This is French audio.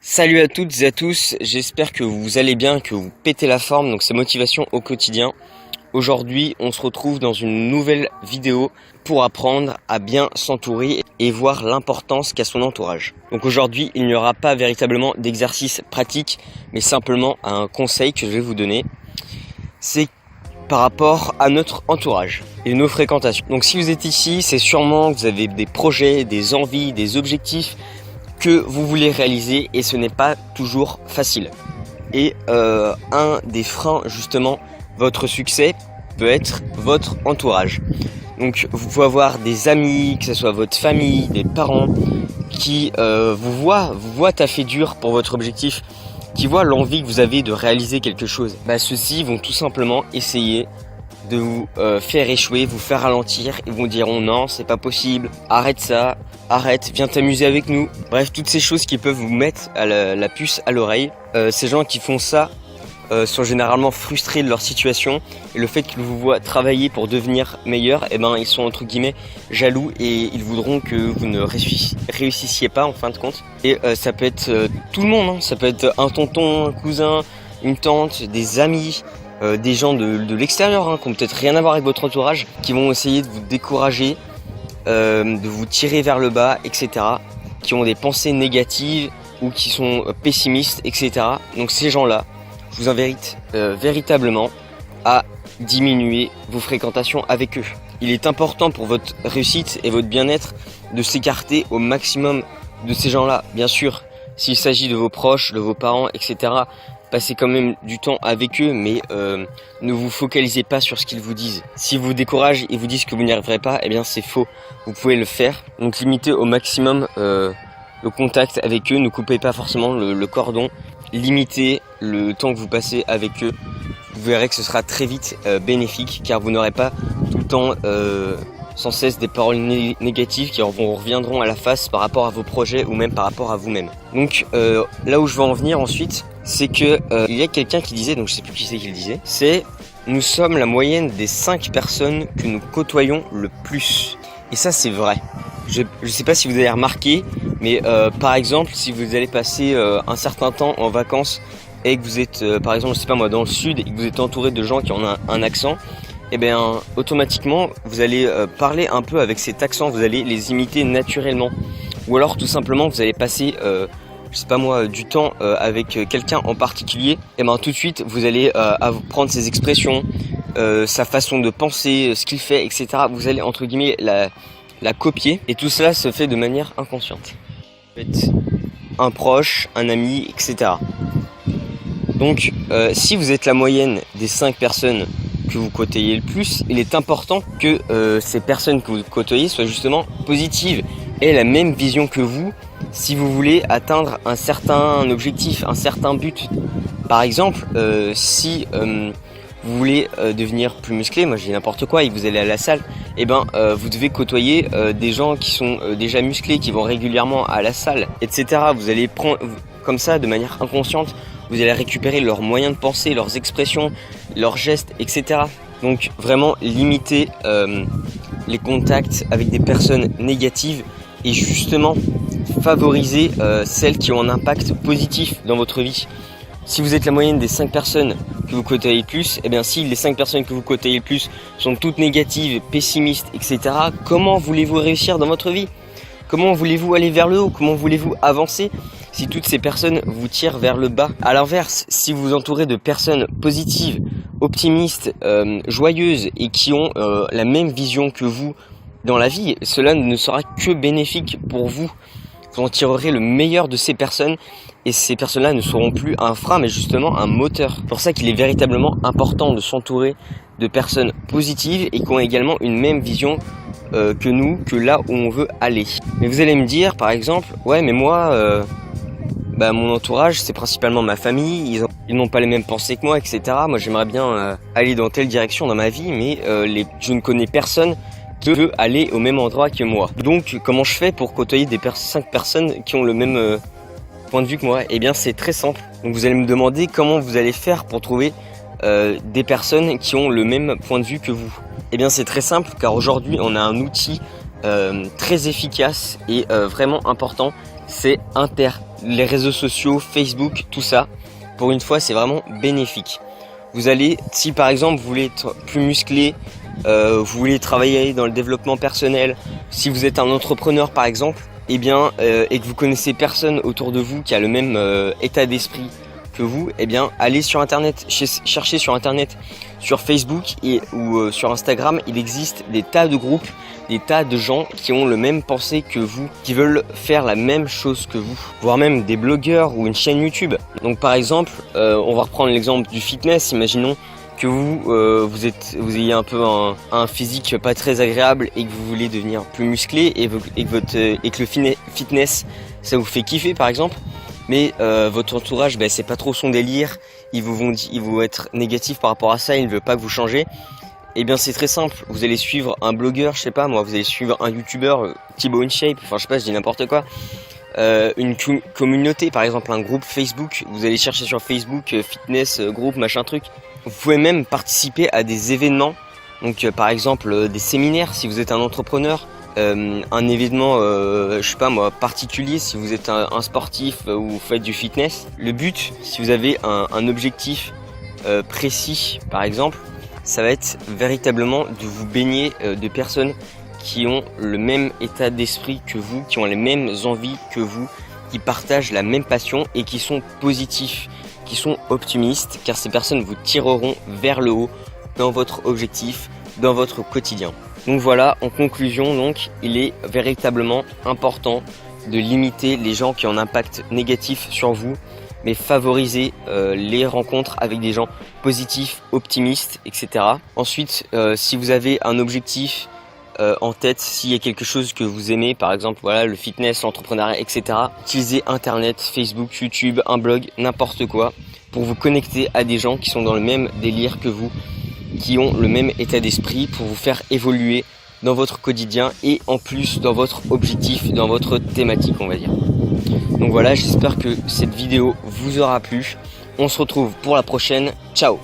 Salut à toutes et à tous, j'espère que vous allez bien, que vous pétez la forme, donc c'est Motivation au quotidien. Aujourd'hui, on se retrouve dans une nouvelle vidéo pour apprendre à bien s'entourer et voir l'importance qu'a son entourage. Donc aujourd'hui, il n'y aura pas véritablement d'exercice pratique, mais simplement un conseil que je vais vous donner. C'est par rapport à notre entourage et nos fréquentations. Donc si vous êtes ici, c'est sûrement que vous avez des projets, des envies, des objectifs que vous voulez réaliser et ce n'est pas toujours facile. Et un des freins justement, votre succès peut être votre entourage. Donc vous pouvez avoir des amis, que ce soit votre famille, des parents qui vous voient taffer dur pour votre objectif, qui voient l'envie que vous avez de réaliser quelque chose. Ceux-ci vont tout simplement essayer de vous faire échouer, vous faire ralentir. Ils vous diront non, c'est pas possible, arrête ça, arrête, viens t'amuser avec nous. Bref, toutes ces choses qui peuvent vous mettre la puce à l'oreille. Ces gens qui font ça sont généralement frustrés de leur situation et le fait qu'ils vous voient travailler pour devenir meilleur, ils sont entre guillemets jaloux et ils voudront que vous ne réussissiez pas en fin de compte. Et ça peut être tout le monde, hein. Ça peut être un tonton, un cousin, une tante, des amis, des gens de l'extérieur qui n'ont peut-être rien à voir avec votre entourage, qui vont essayer de vous décourager, de vous tirer vers le bas, etc. Qui ont des pensées négatives ou qui sont pessimistes, etc. Donc ces gens-là, je vous invite véritablement à diminuer vos fréquentations avec eux. Il est important pour votre réussite et votre bien-être de s'écarter au maximum de ces gens-là. Bien sûr, s'il s'agit de vos proches, de vos parents, etc., passez quand même du temps avec eux, mais ne vous focalisez pas sur ce qu'ils vous disent. S'ils vous découragent et vous disent que vous n'y arriverez pas, c'est faux. Vous pouvez le faire. Donc limitez au maximum le contact avec eux. Ne coupez pas forcément le cordon. Limitez le temps que vous passez avec eux. Vous verrez que ce sera très vite bénéfique, car vous n'aurez pas tout le temps sans cesse des paroles négatives qui vous reviendront à la face par rapport à vos projets ou même par rapport à vous-même. Donc là où je veux en venir ensuite, c'est que il y a quelqu'un qui disait, donc je sais plus qui c'est qui le disait, c'est nous sommes la moyenne des 5 personnes que nous côtoyons le plus. Et ça c'est vrai. Je sais pas si vous avez remarqué, mais par exemple si vous allez passer un certain temps en vacances et que vous êtes par exemple je sais pas moi dans le sud et que vous êtes entouré de gens qui ont un accent, automatiquement vous allez parler un peu avec cet accent, vous allez les imiter naturellement. Ou alors tout simplement vous allez passer je sais pas moi, du temps avec quelqu'un en particulier, tout de suite vous allez prendre ses expressions, sa façon de penser, ce qu'il fait, etc. Vous allez entre guillemets la copier et tout cela se fait de manière inconsciente. Faites un proche, un ami, etc. Donc si vous êtes la moyenne des 5 personnes que vous côtoyez le plus, il est important que ces personnes que vous côtoyez soient justement positives, aient la même vision que vous si vous voulez atteindre un certain objectif, un certain but. Par exemple, si vous voulez devenir plus musclé, moi j'ai n'importe quoi et que vous allez à la salle, vous devez côtoyer des gens qui sont déjà musclés, qui vont régulièrement à la salle, etc. Vous allez prendre comme ça de manière inconsciente, vous allez récupérer leurs moyens de penser, leurs expressions, leurs gestes, etc. Donc vraiment limiter les contacts avec des personnes négatives et justement favoriser celles qui ont un impact positif dans votre vie. Si vous êtes la moyenne des 5 personnes que vous côtoyez le plus, si les 5 personnes que vous côtoyez le plus sont toutes négatives, pessimistes, etc., comment voulez-vous réussir dans votre vie ? Comment voulez-vous aller vers le haut ? Comment voulez-vous avancer si toutes ces personnes vous tirent vers le bas ? À l'inverse, si vous vous entourez de personnes positives, optimistes, joyeuses et qui ont la même vision que vous dans la vie, cela ne sera que bénéfique pour vous. Vous en tirerez le meilleur de ces personnes et ces personnes-là ne seront plus un frein mais justement un moteur. C'est pour ça qu'il est véritablement important de s'entourer de personnes positives et qui ont également une même vision que nous, que là où on veut aller. Mais vous allez me dire par exemple, ouais mais moi, mon entourage c'est principalement ma famille, ils n'ont pas les mêmes pensées que moi, etc. Moi j'aimerais bien aller dans telle direction dans ma vie mais je ne connais personne qui veut aller au même endroit que moi. Donc comment je fais pour côtoyer des 5 personnes qui ont le même point de vue que moi ? C'est très simple. Donc vous allez me demander comment vous allez faire pour trouver des personnes qui ont le même point de vue que vous. C'est très simple car aujourd'hui on a un outil très efficace et vraiment important, c'est Internet. les réseaux sociaux, Facebook, tout ça, pour une fois, c'est vraiment bénéfique. Vous allez, si par exemple vous voulez être plus musclé, vous voulez travailler dans le développement personnel, si vous êtes un entrepreneur par exemple, et que vous connaissez personne autour de vous qui a le même état d'esprit que vous, allez sur internet, cherchez sur internet, sur Facebook ou sur Instagram, il existe des tas de groupes, des tas de gens qui ont le même pensée que vous, qui veulent faire la même chose que vous, voire même des blogueurs ou une chaîne YouTube. Donc par exemple, on va reprendre l'exemple du fitness, imaginons que vous ayez un peu un physique pas très agréable et que vous voulez devenir plus musclé et que le fitness ça vous fait kiffer par exemple, mais votre entourage c'est pas trop son délire, ils vont être négatifs par rapport à ça, ils ne veulent pas que vous changez. C'est très simple, vous allez suivre un blogueur, je sais pas moi, vous allez suivre un youtubeur, Thibaut InShape, enfin je sais pas, je dis n'importe quoi, une communauté par exemple, un groupe Facebook, vous allez chercher sur Facebook, fitness, groupe, machin truc. Vous pouvez même participer à des événements, donc par exemple des séminaires si vous êtes un entrepreneur, un événement je sais pas moi particulier si vous êtes un sportif ou vous faites du fitness. Le but, si vous avez un objectif précis par exemple, ça va être véritablement de vous baigner de personnes qui ont le même état d'esprit que vous, qui ont les mêmes envies que vous, qui partagent la même passion et qui sont positifs, qui sont optimistes, car ces personnes vous tireront vers le haut dans votre objectif, dans votre quotidien. Donc voilà, en conclusion, donc, il est véritablement important de limiter les gens qui ont un impact négatif sur vous, mais favoriser les rencontres avec des gens positifs, optimistes, etc. Ensuite, si vous avez un objectif en tête, s'il y a quelque chose que vous aimez, par exemple voilà, le fitness, l'entrepreneuriat, etc. Utilisez internet, Facebook, YouTube, un blog, n'importe quoi, pour vous connecter à des gens qui sont dans le même délire que vous, qui ont le même état d'esprit, pour vous faire évoluer dans votre quotidien et en plus dans votre objectif, dans votre thématique on va dire. Donc voilà, j'espère que cette vidéo vous aura plu. On se retrouve pour la prochaine. Ciao!